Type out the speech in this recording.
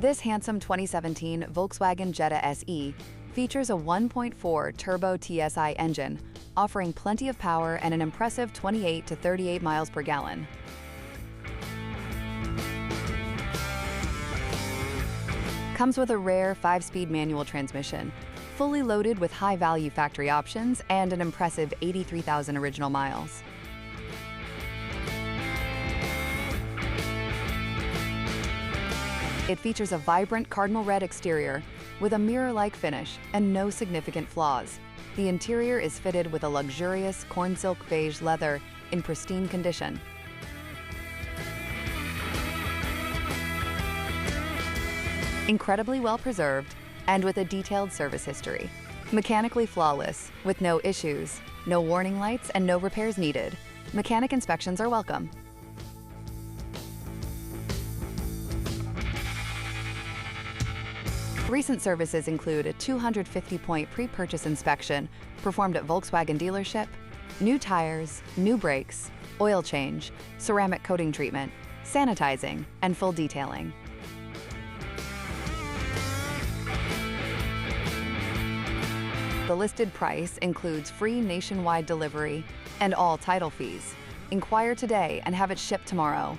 This handsome 2017 Volkswagen Jetta SE features a 1.4 Turbo TSI engine, offering plenty of power and an impressive 28 to 38 miles per gallon. Comes with a rare 5-speed manual transmission, fully loaded with high-value factory options and an impressive 83,000 original miles. It features a vibrant Cardinal Red exterior with a mirror-like finish and no significant flaws. The interior is fitted with a luxurious Cornsilk Beige leather in pristine condition. Incredibly well preserved and with a detailed service history. Mechanically flawless, with no issues, no warning lights, and no repairs needed. Mechanic inspections are welcome. Recent services include a 250-point pre-purchase inspection performed at Volkswagen dealership, new tires, new brakes, oil change, ceramic coating treatment, sanitizing, and full detailing. The listed price includes free nationwide delivery and all title fees. Inquire today and have it shipped tomorrow.